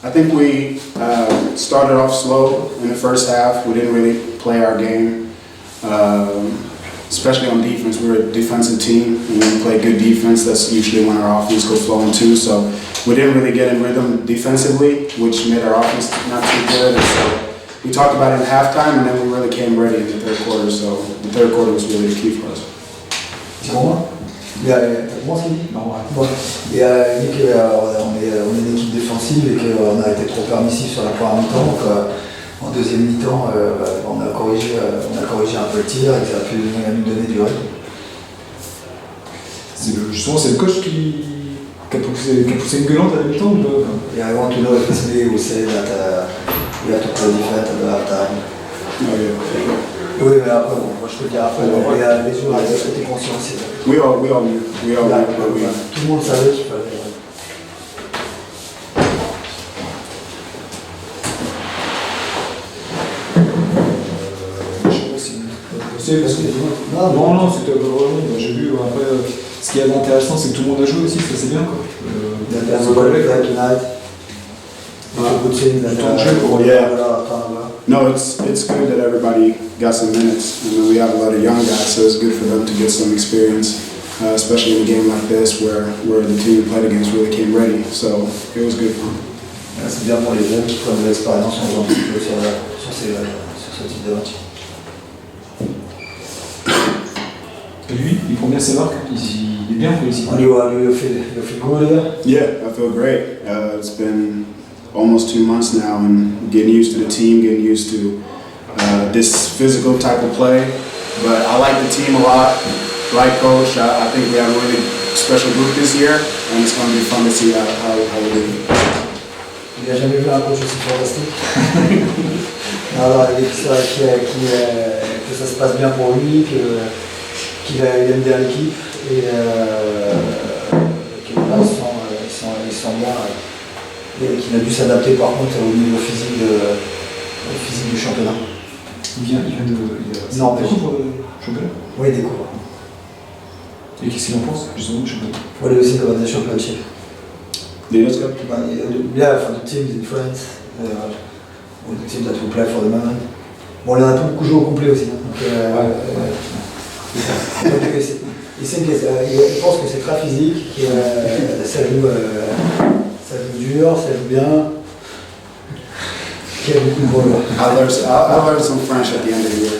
I think we started off slow in the first half. We didn't really play our game, especially on defense. We're a defensive team, and when we play good defense, that's usually when our offense goes flowing too. So we didn't really get in rhythm defensively, which made our offense not too good. And so we talked about it in halftime, and then we really came ready in the third quarter. So the third quarter was really the key for us. C'est pour moi. Il y a moi ce qu'il dit. Bon. Il dit qu'on est une équipe défensive et qu'on a été trop permissif sur la première mi-temps. Donc, en deuxième mi-temps, on a corrigé un peu le tir et ça a pu nous donner du rythme. Justement, c'est le coach qui a poussé une gueulante à la mi-temps ou pas? Yeah, I want to know if it's me who say that we have to play defense at the halftime. Oui, mais après, bon, moi je peux le dire après, les joueurs étaient conscients aussi. We all knew. Tout le monde savait qu'il fallait. Je sais pas si non, c'était vraiment. J'ai vu après. Ce qui est intéressant, c'est que tout le monde a joué aussi, ça c'est bien quoi. No, it's good that everybody got some minutes. I mean, we have a lot of young guys, so it's good for them to get some experience, especially in a game like this where the team we played against really came ready. So it was good for them. C'est bien pour les jeunes qui prennent de l'expérience en jouant un petit peu sur ce type de match. Et lui, il prend bien ses marques, il est bien pour ici. You feel good here? Yeah, I feel great. It's been almost 2 months now, and getting used to the team, getting used to this physical type of play. But I like the team a lot. Like coach, I think we have a really special group this year, and it's going to be fun to see how we do. Il n'a jamais vu un coach aussi fantastique. Alors, que ça se passe bien pour lui, qu'il aime bien l'équipe et qu'il sent bien. Et qu'il a dû s'adapter par contre au niveau physique du championnat. Il vient de... Non, il découvre le championnat. Oui, il découvre. Et qu'est-ce qu'il en pense justement du championnat? Well, he was in the championship. Yeah, let's go. Yeah, for the teams in France, with the team that we play for the moment. Bon, il y en a pas beaucoup joué au complet aussi. Donc, il pense que c'est très physique, que ça joue dur, ça joue bien. Qu'il y a beaucoup de ball. I'll learn some French at the end of the year.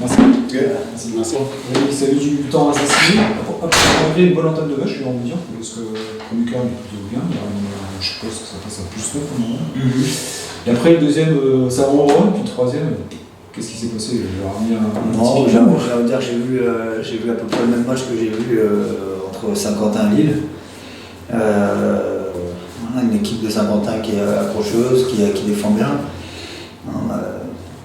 Merci. Good. Merci. Oui, ça a eu du temps à s'assigner. Après une bonne entame de match, je vais en dire, parce que le premier quart est plutôt bien. Je suppose que ça passe à plus 9 au moment. Et après le deuxième, ça va en rôle, puis le troisième. Qu'est-ce qui s'est passé? Non, j'ai envie de dire que j'ai vu à peu près le même match que j'ai vu entre Saint-Quentin et Lille. Une équipe de Saint-Quentin qui est accrocheuse, qui défend bien.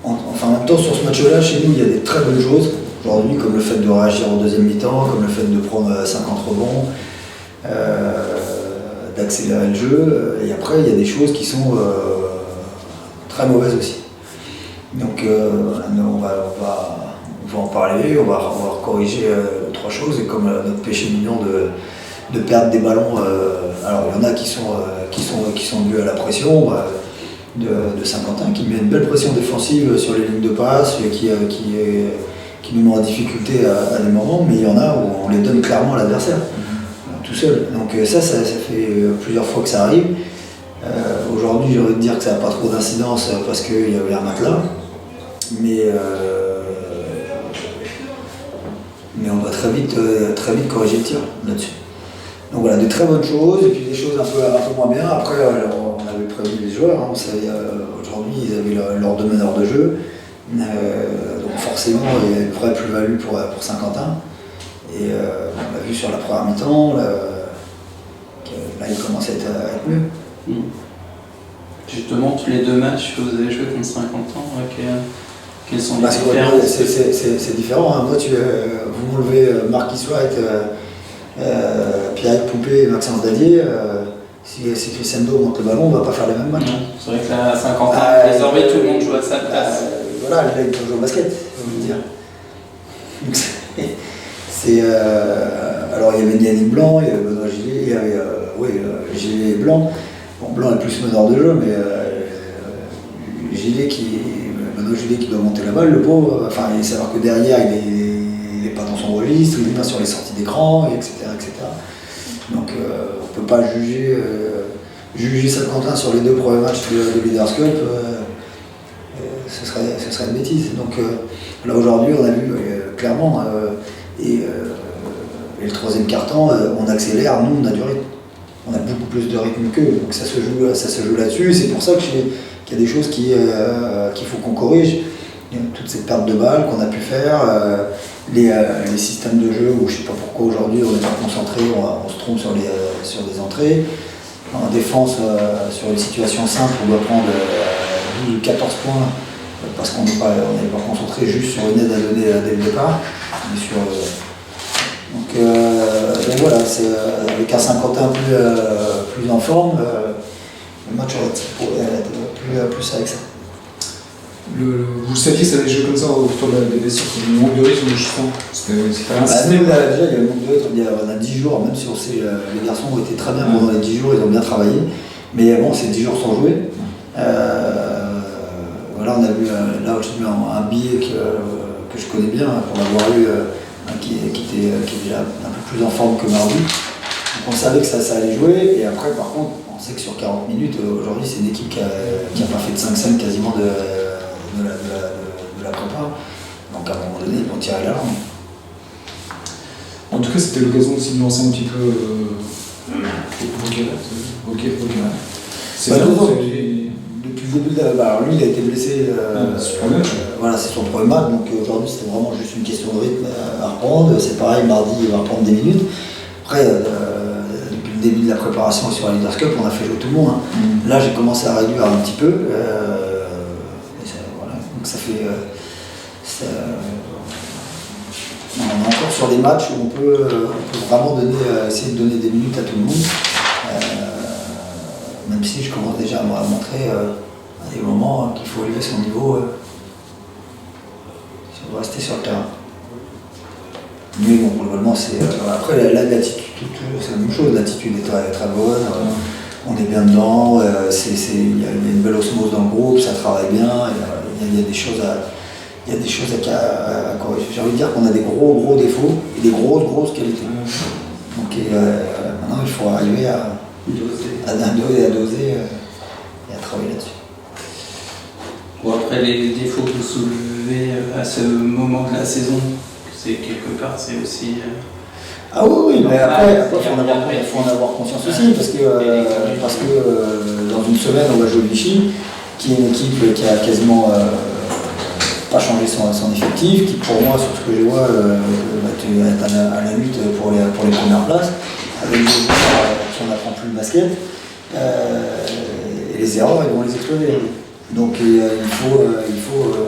Enfin, en même temps, sur ce match-là, chez nous, il y a des très bonnes choses aujourd'hui, comme le fait de réagir en deuxième mi-temps, comme le fait de prendre 50 rebonds, d'accélérer le jeu. Et après, il y a des choses qui sont très mauvaises aussi. Donc on va en parler, on va corriger 3 choses, et comme notre péché mignon de perdre des ballons, alors il y en a qui sont dus à la pression de Saint-Quentin, qui met une belle pression défensive sur les lignes de passe, et qui nous met en difficulté à des moments, mais il y en a où on les donne clairement à l'adversaire, tout seul. Donc ça fait plusieurs fois que ça arrive. Aujourd'hui, j'ai envie de dire que ça n'a pas trop d'incidence parce qu'il y avait un matelas, mais on va très vite corriger le tir là-dessus. Donc voilà, de très bonnes choses, et puis des choses un peu moins bien. Après, on avait prévu les joueurs, hein, aujourd'hui ils avaient leur deux meneurs de jeu, donc forcément il y a une vraie plus-value pour Saint-Quentin. Et on l'a vu sur la première mi-temps, là il commence à être mieux. Justement, tous les 2 matchs que vous avez joués contre Saint-Quentin, quels sont les différences? C'est différent. Hein. Moi, vous m'enlevez Marquis White, Pierre Poupé et Maxence Dadier. Si Crescendo monte le ballon, on ne va pas faire les mêmes matchs. C'est vrai que là, à Saint-Quentin, désormais tout le monde joue à sa place. Voilà, là, il faut jouer au basket, on veut dire. Donc, alors il y avait Yannick Blanc, il y avait Benoît Gillet, il y avait Gillet et Blanc. Bon, Blanc est plus meneur de jeu, mais Benoît Gillet qui doit monter la balle, le pauvre, enfin, il sait savoir que derrière il n'est pas dans son registre, il n'est pas sur les sorties d'écran, etc., etc. Donc on ne peut pas juger Saint-Quentin sur les 2 premiers matchs de Leaders Cup, ce serait une bêtise. Donc là aujourd'hui on a vu clairement, et le 3e quart-temps, on accélère, nous on a du rythme. On a beaucoup plus de rythme qu'eux, donc ça se joue là-dessus. C'est pour ça qu'il y a des choses qu'il faut qu'on corrige. Toute cette perte de balles qu'on a pu faire, les systèmes de jeu où je ne sais pas pourquoi aujourd'hui on n'est pas concentré, on se trompe sur les entrées. En défense, sur une situation simple, on doit prendre 12 ou 14 points parce qu'on n'est pas concentré juste sur une aide à donner dès le départ. Donc voilà, avec un Saint-Quentin plus en forme, le match aurait été plus avec ça. Vous saviez que ça allait jouer comme ça autour des blessures, le manque de rythme, je sens. C'était un système. Déjà, il y a le manque de rythme, on a 10 jours, même si les garçons ont été très bien pendant les 10 jours, ils ont bien travaillé. Mais bon, c'est 10 jours sans jouer. Voilà, on a vu là aujourd'hui un billet que je connais bien, pour l'avoir eu, qui était déjà un peu plus en forme que mardi. Donc on savait que ça allait jouer, et après par contre, on sait que sur 40 minutes, aujourd'hui c'est une équipe qui a pas fait de 5-5 quasiment de la prépa. Donc à un moment donné, ils vont tirer la langue. En tout cas, c'était l'occasion aussi de lancer un petit peu c'est bien. Depuis le début alors lui il a été blessé, voilà, c'est son premier match, donc aujourd'hui c'était vraiment juste une question de rythme à reprendre. C'est pareil, mardi il va reprendre des minutes. Après, depuis le début de la préparation sur la Leaders Cup, on a fait jouer tout le monde. Hein. Là j'ai commencé à réduire un petit peu. Voilà, donc ça fait. On est encore sur des matchs où on peut vraiment essayer de donner des minutes à tout le monde. Même si je commence déjà à montrer à des moments qu'il faut élever son niveau si on veut rester sur le terrain. Mais bon, globalement, après l'attitude, c'est la même chose, l'attitude est très, très bonne, on est bien dedans, il y a une belle osmose dans le groupe, ça travaille bien, il y a des choses à corriger. J'ai envie de dire qu'on a des gros défauts et des grosses qualités. Donc maintenant, il faut arriver à doser et à travailler là-dessus. Bon, après, les défauts que vous soulevez à ce moment de la saison, c'est quelque part, c'est aussi. Ah oui, mais après, il faut en avoir conscience aussi, parce que dans une semaine, on va jouer Vichy, qui est une équipe qui a quasiment pas changé son effectif, qui pour moi, sur ce que je vois, va être à la lutte pour les premières places, avec des joueurs qui n'apprend plus le basket, et les erreurs, ils vont les exploser. Donc il faut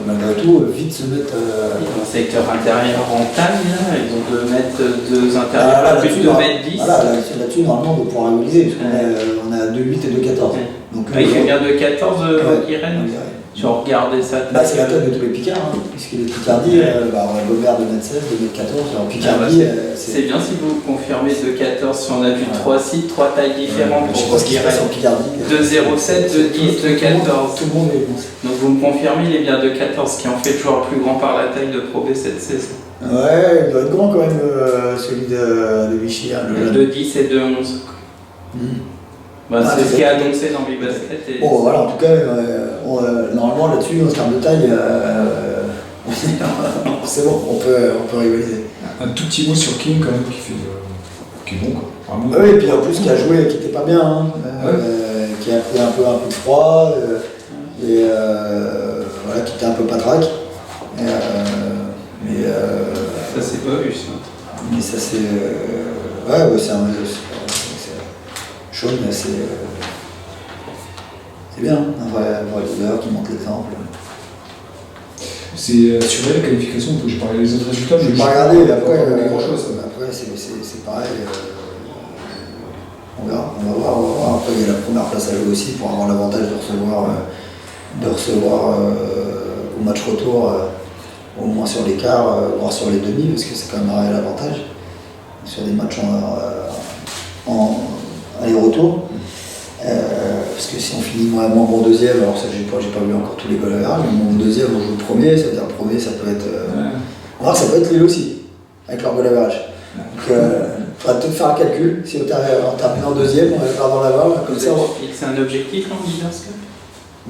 malgré tout vite se mettre. Dans le secteur intérieur en taille, là, ils ont 2 mètres, 2 intérieurs, à plus de 2 mètres 10. Voilà, là-dessus, normalement, on pourra rivaliser, parce qu'on a 2,8 et 2,14. Donc, il fait bien 2,14 Irène. Tu as regardé ça. C'est la tête de tous les Picards, hein, puisque les Picardis, Gobert 2,16 m, 2,14 m, en Picardie. C'est bien si vous confirmez 2,14 si on a vu 3 sites, 3 tailles différentes. Je pense qu'il reste en Picardie. 2,07, 2,10, 2,14. Tout le monde est bon. Donc vous me confirmez, il est bien 2,14 qui en fait le joueur le plus grand par la taille de Pro B cette saison. Ouais, il doit être grand quand même, celui de Vichy. Hein, le 2,10 et 2,11. C'est ce qui est annoncé dans Bibasket. Bon, voilà, en tout cas, normalement là-dessus, en termes de taille, c'est bon, on peut rivaliser. Un tout petit mot sur King quand même, qui est bon quoi. Oui, et puis en plus qui a joué, qui était pas bien, hein, qui a pris un peu froid, et voilà, qui était un peu patraque. Mais ça c'est pas vu ça. Mais ça c'est. C'est un. Chaud, mais c'est bien, un vrai leader qui montre l'exemple. C'est assuré la qualification, j'ai parlé des autres résultats. Je n'ai pas regardé, après c'est pareil. On verra. Après il y a la première place à jouer aussi pour avoir l'avantage de recevoir au match retour au moins sur les quarts, voire sur les demi, parce que c'est quand même un réel avantage. sur des matchs en aller-retour. Parce que si on finit moins bon deuxième, alors ça j'ai pas vu encore tous les goals à mais mon deuxième on joue le premier, ça veut dire le premier ça peut être. Ça peut être Lille aussi, avec leur goal average. Donc il faudra peut-être faire un calcul, si on termine en deuxième, on va faire dans la barre, comme ça. C'est un objectif en Leaders Cup?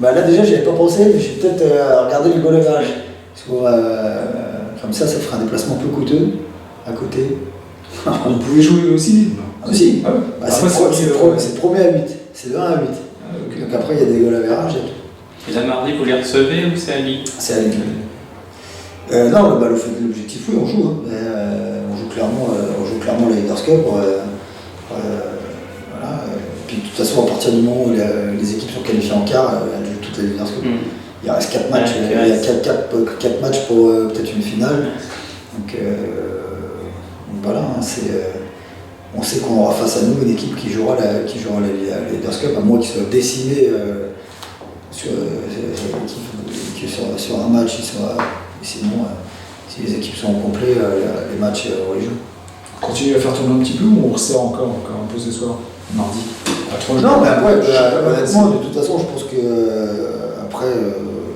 Là déjà j'y avais pas pensé, mais j'ai peut-être regardé le goal average. Parce que comme ça fera un déplacement peu coûteux à côté. On pouvait jouer aussi Lille. Aussi. Ah ouais. C'est premier à 8, c'est de 1 à 8. Okay. Donc après il y a des goals average et tout. Et la mardi, vous les recevez ou c'est à Lille? C'est à Lille. Non, l'objectif, oui, on joue. On joue clairement la Leaders Cup. Voilà. Puis de toute façon, à partir du moment où les équipes sont qualifiées en quart, elles jouent toutes les Leaders Cup. Il reste 4 matchs. Il y a 4 matchs pour peut-être une finale. Donc voilà, on sait qu'on aura face à nous une équipe qui jouera la Leaders Cup, à moins qu'ils soient décimés sur un match. Sinon, si les équipes sont au complet, les matchs on les joue. On continue à faire tourner un petit peu ou on resserre encore un peu ce soir, mardi à 3 jours? Non, mais après, honnêtement, de toute façon, je pense que après,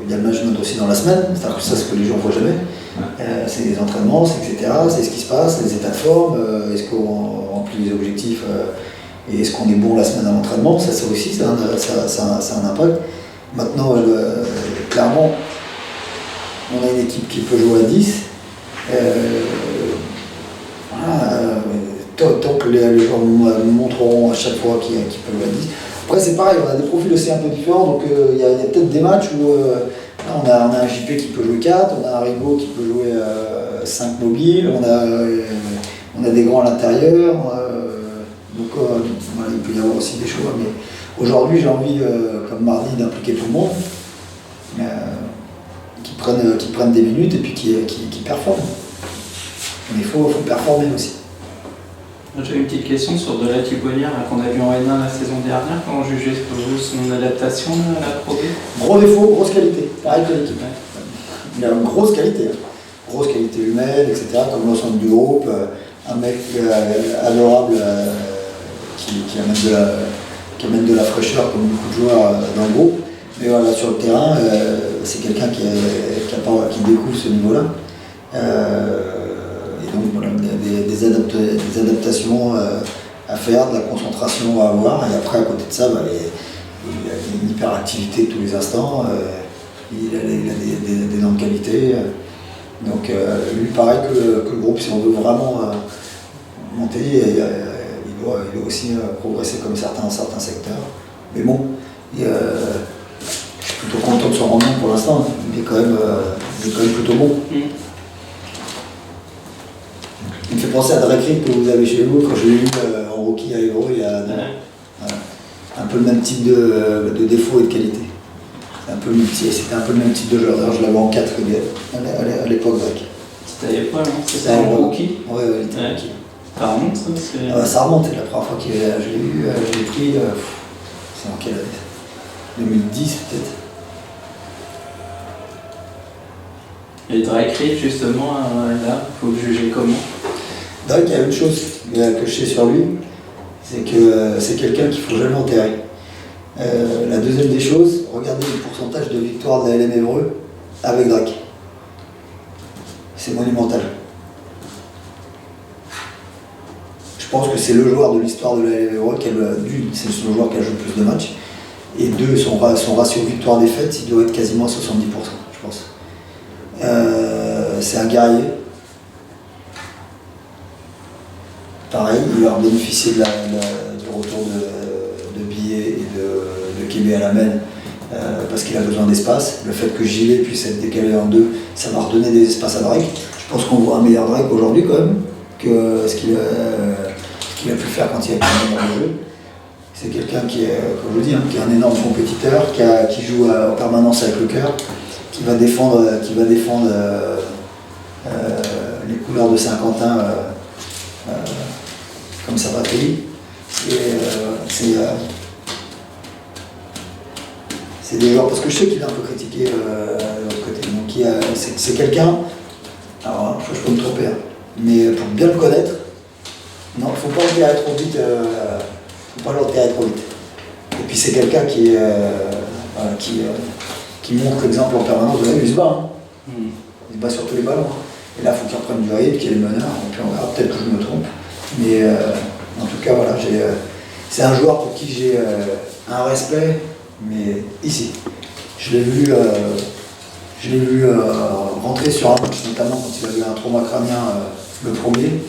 il y a le management aussi dans la semaine, c'est-à-dire que ça, c'est ce que les gens ne voient jamais. C'est les entraînements, etc. C'est ce qui se passe, les états de forme, est-ce qu'on remplit les objectifs et est-ce qu'on est bon la semaine à l'entraînement, ça aussi, ça a un impact. Maintenant, clairement, on a une équipe qui peut jouer à 10. Tant que les joueurs nous montreront à chaque fois qu'ils peuvent jouer à 10. Après, c'est pareil, on a des profils aussi un peu différents, donc il y a peut-être des matchs où on a un JP qui peut jouer 4, on a un Rigaud qui peut jouer 5 mobiles, on a des grands à l'intérieur. Donc voilà, il peut y avoir aussi des choix. Mais aujourd'hui, j'ai envie, comme mardi, d'impliquer tout le monde. Qui prennent des minutes et puis qui performent. Mais il faut performer aussi. J'ai une petite question sur De La Tibonnière qu'on a vu en N1 la saison dernière. Comment jugez son adaptation à la Pro B? Gros défaut, grosse qualité. Pareil que l'équipe. Il a une grosse qualité. Grosse qualité humaine, etc. Comme l'ensemble du groupe. Un mec adorable qui amène de la fraîcheur comme beaucoup de joueurs dans le groupe. Mais voilà, sur le terrain, c'est quelqu'un qui découvre ce niveau-là. Et donc voilà, des adaptations à faire, de la concentration à avoir. Et après, à côté de ça, il a une hyperactivité de tous les instants. Il a des énormes qualités. Donc lui, pareil que le groupe, si on veut vraiment monter, il doit aussi progresser comme certains secteurs. Mais bon, je suis plutôt content de son rendement pour l'instant. Il est quand même plutôt bon. Il me fait penser à Drakrik que vous avez chez vous quand je l'ai eu en rookie à Évro il y a 2 ans. Un peu le même type de défaut et de qualité. C'était un peu le même type de joueur. D'ailleurs, je l'avais en 4 à l'époque grec. C'était à l'époque, non? C'était un rookie? Ouais, il était rookie. Ça remonte ça? Ça remonte, la première fois que je l'ai eu, je l'ai pris. C'est en quelle année? 2010 peut-être. Et Drakrik, justement, là, il faut juger comment? Drake, il y a une chose que je sais sur lui, c'est que c'est quelqu'un qu'il ne faut jamais enterrer. La deuxième des choses, regardez le pourcentage de victoire de la LM Évreux avec Drake. C'est monumental. Je pense que c'est le joueur de l'histoire de la LM Évreux c'est le joueur qui a joué le plus de matchs. Et 2, son ratio victoire-défaite, il doit être quasiment à 70%, je pense. C'est un guerrier. Pareil, il va bénéficier du retour de Billet et de Kébé à la main parce qu'il a besoin d'espace. Le fait que Gilet puisse être décalé en 2, ça va redonner des espaces à Drake. Je pense qu'on voit un meilleur Drake aujourd'hui quand même que ce qu'il a pu faire quand il a été dans le jeu. C'est quelqu'un qui est, comme je dis, qui est un énorme compétiteur, qui joue en permanence avec le cœur, qui va défendre les couleurs de Saint-Quentin comme sa patrie. C'est des joueurs, parce que je sais qu'il est un peu critiqué de l'autre côté. Donc c'est quelqu'un, alors je peux me tromper, mais pour bien le connaître, Non, faut pas l'enterrer trop vite. Faut pas l'enterrer trop vite. Et puis c'est quelqu'un voilà, qui montre l'exemple en permanence. Vous voyez, il se bat. Hein. Il se bat sur tous les ballons. Hein. Et là, il faut qu'il reprenne du rythme, qu'il y ait les meneurs. Et puis on verra, peut-être que je me trompe. Mais en tout cas, voilà, c'est un joueur pour qui j'ai un respect. Mais ici, je l'ai vu rentrer sur un match, notamment quand il a eu un trauma crânien, le premier,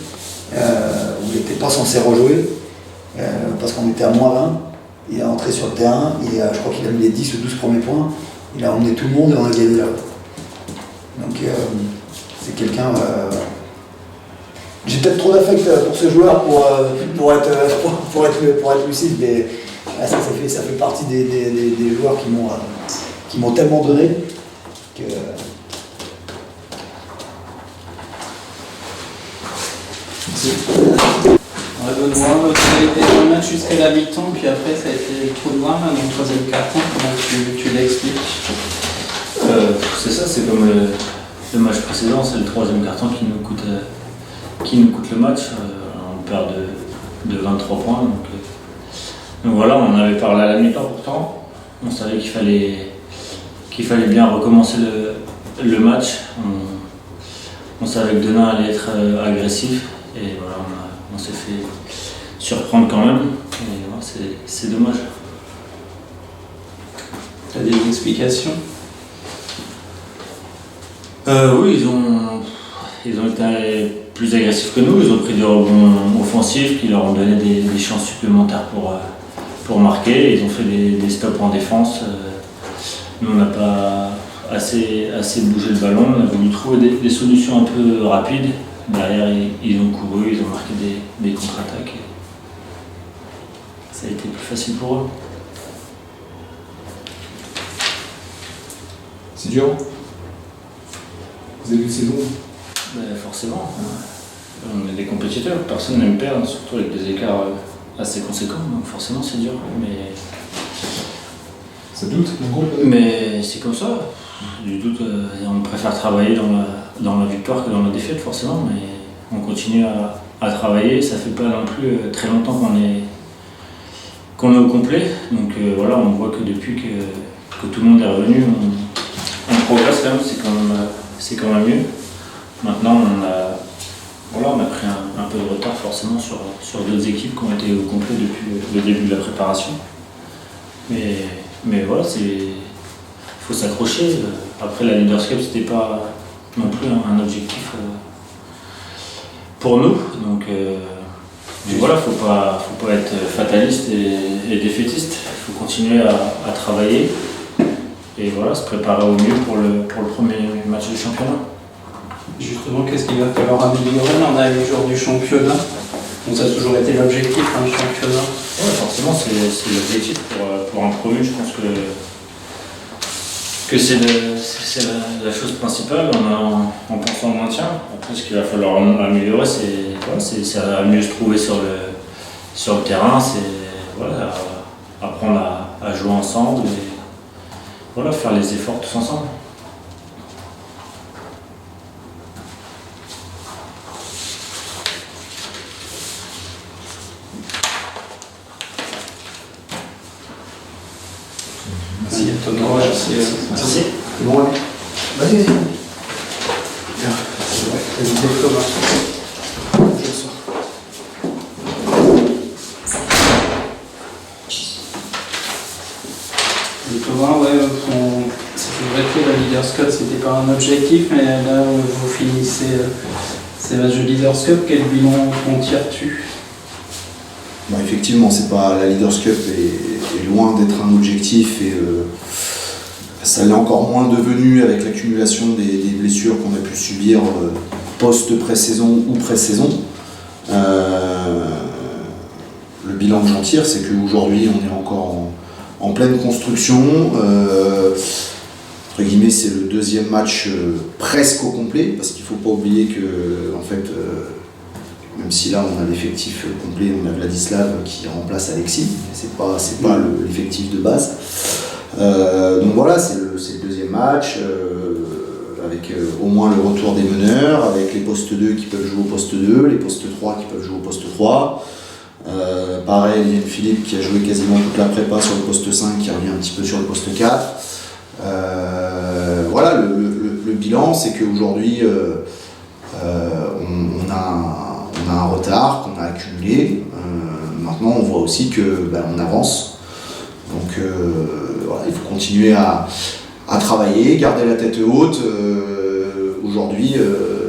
où il n'était pas censé rejouer, parce qu'on était à -20. Il est entré sur le terrain, je crois qu'il a mis les 10 ou 12 premiers points, il a emmené tout le monde et on a gagné là. Donc c'est quelqu'un... J'ai peut-être trop d'affect pour ce joueur pour être lucide, mais ça fait partie des joueurs qui m'ont tellement donné que... Benoît, ça a été un match jusqu'à la mi-temps, puis après ça a été le trou noir dans le troisième quart-temps. Comment tu l'expliques? C'est ça, c'est comme le match précédent, c'est le troisième quart-temps qui nous coûte le match. On perd de 23 points. Donc voilà, on avait parlé à la mi-temps pourtant. On savait qu'il fallait bien recommencer le match. On savait que Denain allait être agressif. Et voilà, on s'est fait surprendre quand même. Et voilà, c'est dommage. Tu as des explications? Oui, ils ont été plus agressifs que nous. Ils ont pris des rebonds offensifs qui leur ont donné des chances supplémentaires pour marquer. Ils ont fait des stops en défense. Nous, on n'a pas assez bougé le ballon. On a voulu trouver des solutions un peu rapides. Derrière, ils ont couru, ils ont marqué des contre-attaques. Ça a été plus facile pour eux. C'est dur. Vous avez vu de saison? Forcément. On est des compétiteurs, personne n'aime perdre, surtout avec des écarts assez conséquents, donc forcément c'est dur. Mais ça doute, en gros. Mais c'est comme ça. Du doute, on préfère travailler dans la victoire que dans la défaite forcément, mais on continue à travailler. Ça fait pas non plus très longtemps qu'on est au complet. Donc voilà, on voit que depuis que tout le monde est revenu, on progresse quand même, c'est quand même mieux. Maintenant, on a pris un peu de retard forcément sur d'autres équipes qui ont été au complet depuis le début de la préparation. Mais voilà, il faut s'accrocher. Après, la Leaders Cup, c'était pas non plus un objectif pour nous. Donc voilà, faut pas être fataliste et défaitiste. Il faut continuer à travailler et voilà, se préparer au mieux pour le premier match du championnat. Justement, qu'est-ce qu'il va falloir améliorer? On a les jours du championnat. Donc ça a toujours été l'objectif, le championnat. Ouais, forcément, c'est l'objectif pour un promu. Je pense que c'est la chose principale en pensant au maintien. Après, ce qu'il va falloir améliorer, c'est à mieux se trouver sur le terrain, c'est apprendre à jouer ensemble et faire les efforts tous ensemble. Merci Thomas. Merci. C'est bon, allez. Vas-y. Thomas, c'est vrai que la Leaders Cup, c'était pas un objectif, mais là, vous finissez ces matchs de Leaders Cup. Quel bilan en tires-tu? Effectivement, c'est pas, la Leaders Cup est loin d'être un objectif et ça l'est encore moins devenu avec l'accumulation des blessures qu'on a pu subir post-pré-saison ou pré-saison. Le bilan que j'en tire, c'est qu'aujourd'hui on est encore en pleine construction. Entre guillemets, c'est le deuxième match presque au complet, parce qu'il ne faut pas oublier que en fait, même si là on a l'effectif complet, on a Vladislav qui remplace Alexis, c'est pas l'effectif de base. Donc voilà, c'est le deuxième match avec avec au moins le retour des meneurs, avec les postes 2 qui peuvent jouer au poste 2, les postes 3 qui peuvent jouer au poste 3. Pareil, il y a Philippe qui a joué quasiment toute la prépa sur le poste 5, qui revient un petit peu sur le poste 4. Voilà, le bilan, c'est qu'aujourd'hui, on a un retard qu'on a accumulé. Maintenant, on voit aussi que on avance. Donc voilà, il faut continuer à travailler, garder la tête haute. Aujourd'hui,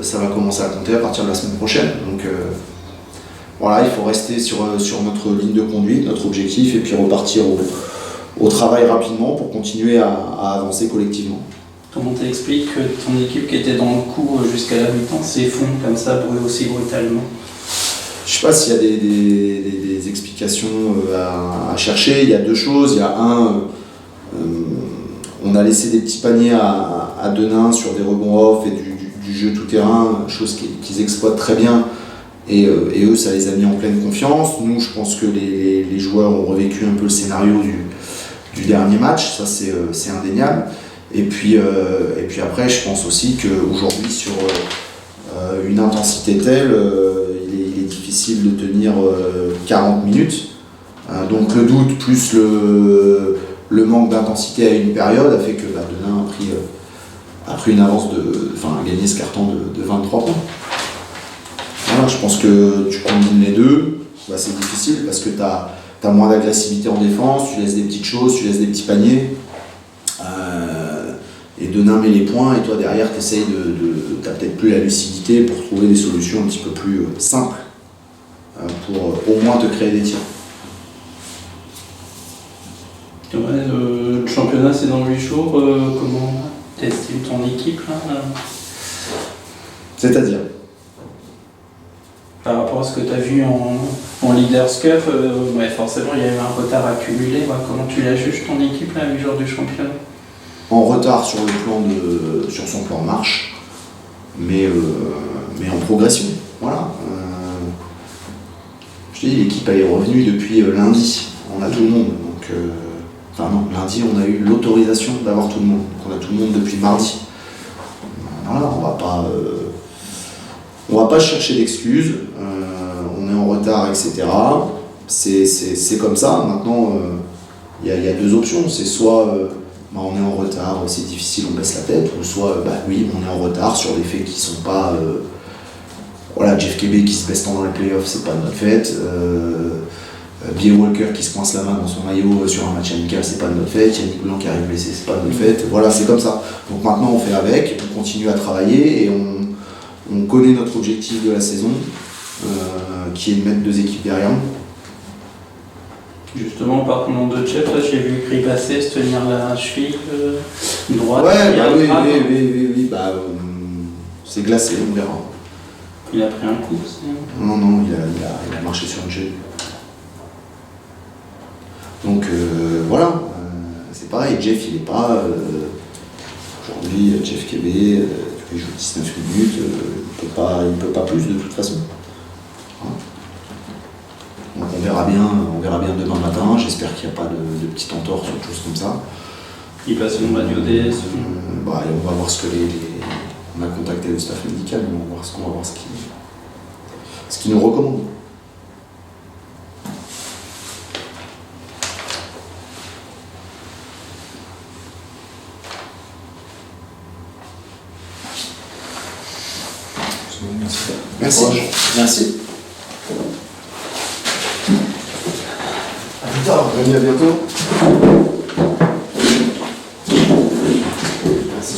ça va commencer à compter à partir de la semaine prochaine. Donc voilà, il faut rester sur notre ligne de conduite, notre objectif, et puis repartir au travail rapidement pour continuer à avancer collectivement. Comment t'expliques que ton équipe qui était dans le coup jusqu'à la mi-temps s'effondre comme ça aussi brutalement? Je sais pas s'il y a des explications à chercher. Il y a deux choses. Il y a on a laissé des petits paniers à Denain sur des rebonds off et du jeu tout-terrain, chose qu'ils exploitent très bien. Et eux, ça les a mis en pleine confiance. Nous, je pense que les joueurs ont revécu un peu le scénario du dernier match. Ça, c'est indéniable. Et puis après, je pense aussi qu'aujourd'hui, sur une intensité telle, il est difficile de tenir 40 minutes. Donc le doute plus le manque d'intensité à une période a fait que Denain a pris une avance a gagné ce carton de 23 points. Voilà, je pense que tu combines les deux, c'est difficile parce que tu as moins d'agressivité en défense, tu laisses des petites choses, tu laisses des petits paniers. Et Denain met les points, et toi derrière tu essayes t'as peut-être plus la lucidité pour trouver des solutions un petit peu plus simples pour au moins te créer des tirs. Ouais, le championnat c'est dans 8 jours, comment t'estimes ton équipe là C'est-à-dire par rapport à ce que tu as vu en Leaders Cup, forcément il y a eu un retard accumulé. Comment tu la juges ton équipe là, à 8 jours du championnat? En retard sur son plan de marche, mais en progression. Voilà. Je te dis, l'équipe elle est revenue depuis lundi. On a tout le monde. Donc, lundi on a eu l'autorisation d'avoir tout le monde. Donc on a tout le monde depuis mardi. Voilà, on va pas chercher d'excuses. On est en retard, etc. C'est comme ça. Maintenant, il y a deux options. C'est soit on est en retard, c'est difficile, on baisse la tête, ou soit oui, on est en retard sur des faits qui sont pas. Jeff Kebe qui se baisse pendant les playoffs, c'est pas de notre fait. Bill Walker qui se coince la main dans son maillot sur un match amical, c'est pas de notre fait. Yannick Blanc qui arrive blessé, c'est pas de notre fait. Voilà, c'est comme ça. Donc maintenant on fait avec, on continue à travailler et on connaît notre objectif de la saison, qui est de mettre 2 équipes derrière nous. Justement, par contre, de Jeff, là, j'ai vu Gris passer, se tenir la cheville droite. Ouais, oui, c'est glacé, on verra. Il a pris un coup, Non, il a marché sur une chaîne. Donc voilà, c'est pareil, Jeff il est pas. Aujourd'hui, Jeff Kebe, il joue 19 minutes, il peut pas plus de toute façon. Donc on verra bien demain matin. J'espère qu'il n'y a pas de petite entorse ou de choses comme ça. Il passe une radio DS. On va voir ce que on a contacté le staff médical, on va voir ce qu'ils nous recommandent. Merci. Merci. À plus tard, à bientôt. Merci.